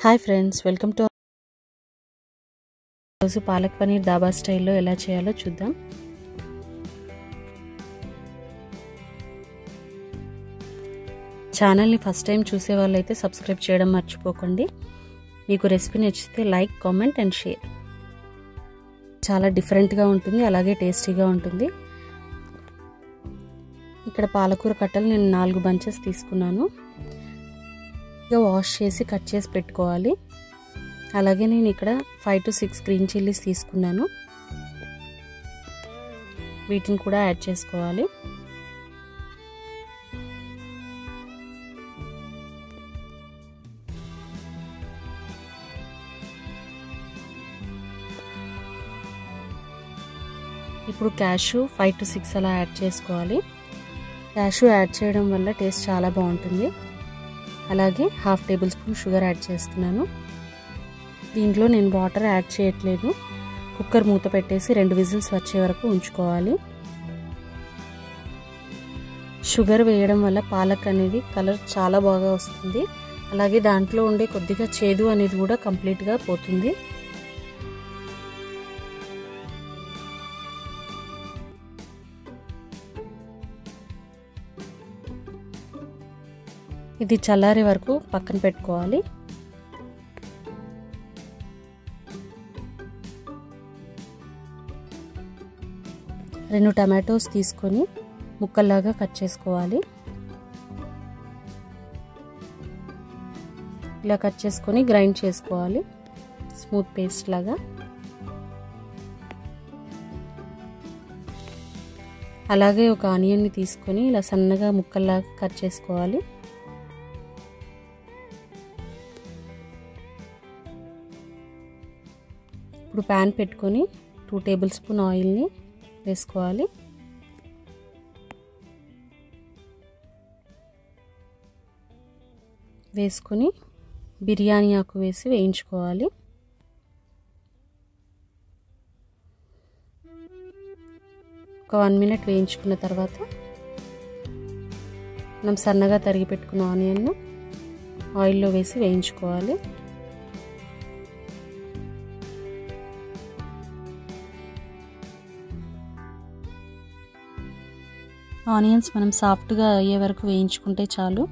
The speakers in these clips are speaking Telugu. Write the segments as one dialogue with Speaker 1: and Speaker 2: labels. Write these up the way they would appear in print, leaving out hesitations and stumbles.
Speaker 1: హాయ్ ఫ్రెండ్స్, వెల్కమ్ టు రోజు పాలక్ పనీర్ దాబా స్టైల్లో ఎలా చేయాలో చూద్దాం. ఛానల్ని ఫస్ట్ టైం చూసే వాళ్ళైతే సబ్స్క్రైబ్ చేయడం మర్చిపోకండి. మీకు రెసిపీ నచ్చితే లైక్, కామెంట్ అండ్ షేర్. చాలా డిఫరెంట్గా ఉంటుంది, అలాగే టేస్టీగా ఉంటుంది. ఇక్కడ పాలకూర కట్టలు నేను 4 బంచెస్ తీసుకున్నాను. వాష్ చేసి కట్ చేసి పెట్టుకోవాలి. అలాగే నేను ఇక్కడ 5 to 6 గ్రీన్ చిల్లీస్ తీసుకున్నాను. వీటిని కూడా యాడ్ చేసుకోవాలి. ఇప్పుడు క్యాషు 5 to 6 అలా యాడ్ చేసుకోవాలి. క్యాషు యాడ్ చేయడం వల్ల టేస్ట్ చాలా బాగుంటుంది. అలాగే 1/2 టేబుల్ స్పూన్ షుగర్ యాడ్ చేస్తున్నాను. దీంట్లో నేను వాటర్ యాడ్ చేయట్లేదు. కుక్కర్ మూత పెట్టేసి 2 విజిల్స్ వచ్చే వరకు ఉంచుకోవాలి. షుగర్ వేయడం వల్ల పాలక్ అనేది కలర్ చాలా బాగా వస్తుంది. అలాగే దాంట్లో ఉండే కొద్దిగా చేదు అనేది కూడా కంప్లీట్గా పోతుంది. ఇది చల్లారే వరకు పక్కన పెట్టుకోవాలి. రెండు టమాటోస్ తీసుకొని ముక్కల్లాగా కట్ చేసుకోవాలి. ఇలా కట్ చేసుకొని గ్రైండ్ చేసుకోవాలి, స్మూత్ పేస్ట్ లాగా. అలాగే ఒక ఆనియన్ని తీసుకొని ఇలా సన్నగా ముక్కల్లాగా కట్ చేసుకోవాలి. ఇప్పుడు ప్యాన్ పెట్టుకొని 2 టేబుల్ స్పూన్ ఆయిల్ని వేసుకోవాలి. వేసుకొని బిర్యానీ ఆకు వేసి వేయించుకోవాలి. ఒక 1 minute వేయించుకున్న తర్వాత మనం సన్నగా తరిగి పెట్టుకున్న ఆనియన్ను ఆయిల్లో వేసి వేయించుకోవాలి. ఆనియన్స్ మనం సాఫ్ట్గా అయ్యే వరకు వేయించుకుంటే చాలు.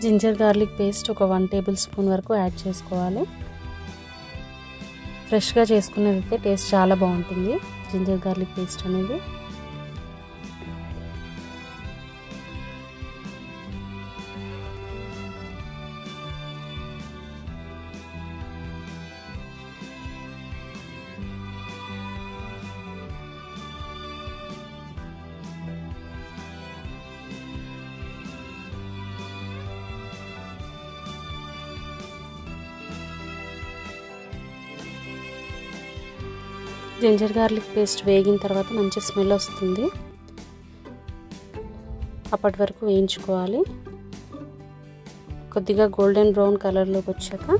Speaker 1: జింజర్ గార్లిక్ పేస్ట్ ఒక 1 టేబుల్ స్పూన్ వరకు యాడ్ చేసుకోవాలి. ఫ్రెష్గా చేసుకున్నదైతే టేస్ట్ చాలా బాగుంటుంది జింజర్ గార్లిక్ పేస్ట్ అనేది. జింజర్ గార్లిక్ పేస్ట్ వేగిన తర్వాత మంచి స్మెల్ వస్తుంది. అప్పటి వరకు వేయించుకోవాలి. కొద్దిగా గోల్డెన్ బ్రౌన్ కలర్లోకి వచ్చాక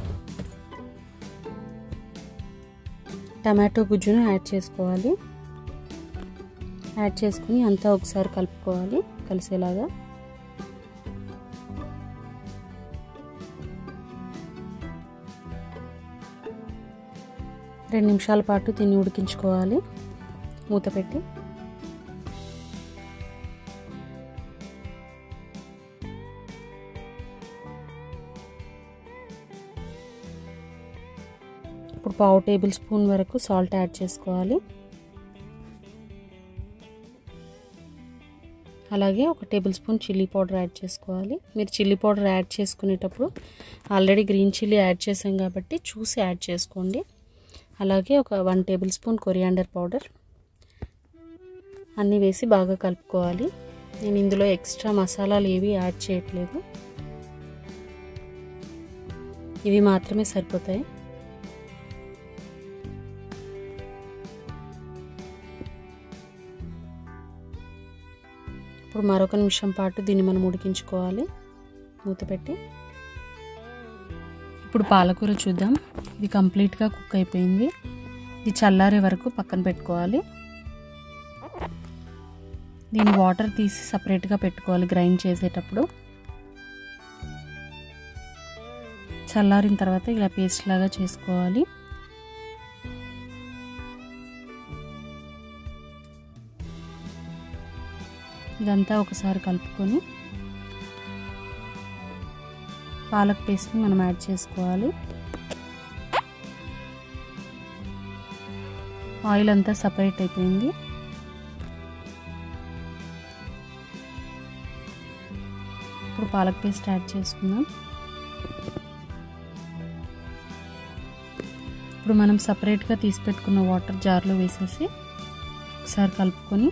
Speaker 1: టమాటో గుజ్జును యాడ్ చేసుకోవాలి. యాడ్ చేసుకుని అంతా ఒకసారి కలుపుకోవాలి కలిసేలాగా. రెండు నిమిషాల పాటు దీన్ని ఉడికించుకోవాలి మూత పెట్టి. ఇప్పుడు 1/2 టేబుల్ స్పూన్ వరకు సాల్ట్ యాడ్ చేసుకోవాలి. అలాగే 1 table spoon chilli powder add చేసుకోవాలి. మీరు చిల్లీ పౌడర్ యాడ్ చేసుకునేటప్పుడు ఆల్రెడీ గ్రీన్ చిల్లీ యాడ్ చేసాం కాబట్టి చూసి యాడ్ చేసుకోండి. అలాగే ఒక 1 టేబుల్ స్పూన్ కొరియాండర్ పౌడర్ అన్నీ వేసి బాగా కలుపుకోవాలి. నేను ఇందులో ఎక్స్ట్రా మసాలాలు ఏవి యాడ్ చేయట్లేదు, ఇవి మాత్రమే సరిపోతాయి. ఇప్పుడు మరొక నిమిషం పాటు దీన్ని మనం ఉడికించుకోవాలి మూత పెట్టి. ఇప్పుడు పాలకూర చూద్దాం. ఇది కంప్లీట్గా కుక్ అయిపోయింది. ఇది చల్లారే వరకు పక్కన పెట్టుకోవాలి. దీని వాటర్ తీసి సపరేట్గా పెట్టుకోవాలి గ్రైండ్ చేసేటప్పుడు. చల్లారిన తర్వాత ఇలా పేస్ట్ లాగా చేసుకోవాలి. ఇదంతా ఒకసారి కలుపుకొని పాలక్ పేస్ట్ని మనం యాడ్ చేసుకోవాలి. ఆయిల్ అంతా సపరేట్ అయిపోయింది. ఇప్పుడు పాలక్ పేస్ట్ యాడ్ చేసుకుందాం. ఇప్పుడు మనం సపరేట్గా తీసి పెట్టుకున్న వాటర్ జార్లో వేసేసి ఒకసారి కలుపుకొని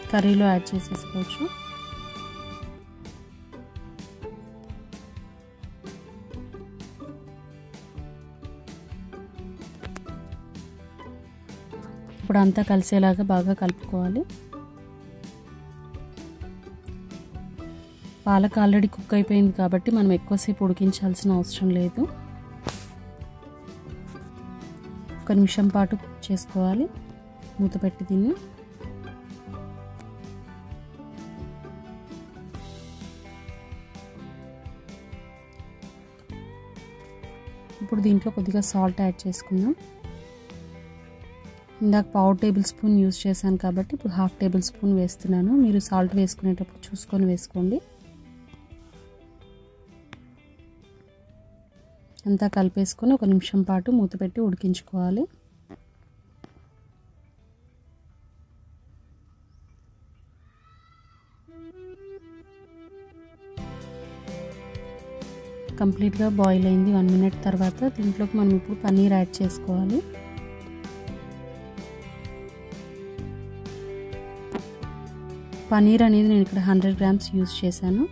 Speaker 1: కర్రీలో యాడ్ చేసేసుకోవచ్చు. ఇప్పుడు అంతా కలిసేలాగా బాగా కలుపుకోవాలి. పాలక్ ఆల్రెడీ కుక్ అయిపోయింది కాబట్టి మనం ఎక్కువసేపు ఉడికించాల్సిన అవసరం లేదు. 1 నిమిషం పాటు కుక్ చేసుకోవాలి మూత పెట్టి దీన్ని. ఇప్పుడు దీంట్లో కొద్దిగా సాల్ట్ యాడ్ చేసుకుందాం. ఇందాక 1/2 టేబుల్ స్పూన్ యూజ్ చేశాను కాబట్టి ఇప్పుడు 1/2 టేబుల్ స్పూన్ వేస్తున్నాను. మీరు సాల్ట్ వేసుకునేటప్పుడు చూసుకొని వేసుకోండి. అంతా కలిపేసుకొని 1 నిమిషం పాటు మూత పెట్టి ఉడికించుకోవాలి. కంప్లీట్గా బాయిల్ అయింది. 1 మినిట్ తర్వాత దీంట్లోకి మనం ఇప్పుడు పన్నీర్ యాడ్ చేసుకోవాలి. పన్నీర్ అనేది నేను ఇక్కడ 100 గ్రామ్స్ యూజ్ చేశాను.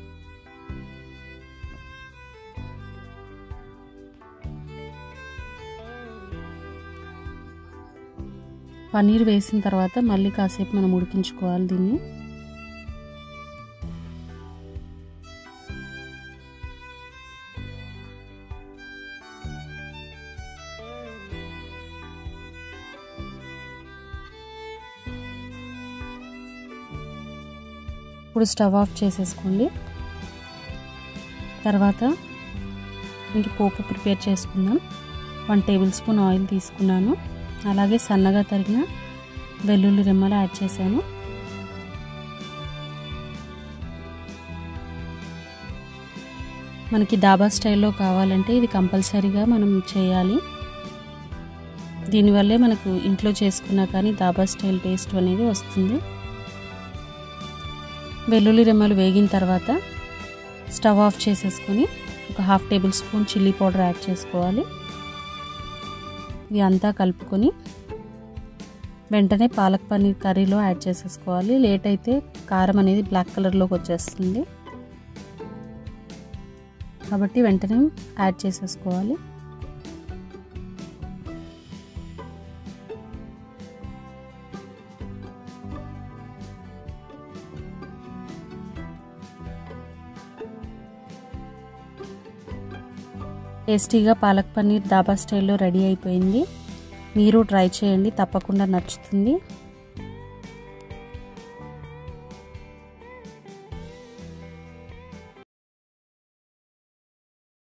Speaker 1: పన్నీర్ వేసిన తర్వాత మళ్ళీ కాసేపు మనం ఉడికించుకోవాలి దీన్ని. ఇప్పుడు స్టవ్ ఆఫ్ చేసేసుకోండి. తర్వాత ఇంక పోపు ప్రిపేర్ చేసుకుందాం. 1 టేబుల్ స్పూన్ ఆయిల్ తీసుకున్నాను. అలాగే సన్నగా తరిగిన వెల్లుల్లి రెమ్మలు యాడ్ చేశాను. మనకి డాబా స్టైల్లో కావాలంటే ఇది కంపల్సరీగా మనం చేయాలి. దీనివల్లే మనకు ఇంట్లో చేసుకున్నా కానీ డాబా స్టైల్ టేస్ట్ అనేది వస్తుంది. వెల్లుల్లి రెమ్మలు వేగిన తర్వాత స్టవ్ ఆఫ్ చేసేసుకొని 1/2 table spoon chilli powder add చేసుకోవాలి. ఇది అంతా కలుపుకొని వెంటనే పాలక్ పన్నీర్ కర్రీలో యాడ్ చేసేసుకోవాలి. లేట్ అయితే కారం అనేది బ్లాక్ కలర్లోకి వచ్చేస్తుంది కాబట్టి వెంటనే యాడ్ చేసేసుకోవాలి. టేస్టీగా పాలక్ పన్నీర్ డాబా స్టైల్లో రెడీ అయిపోయింది. మీరు ట్రై చేయండి, తప్పకుండా నచ్చుతుంది.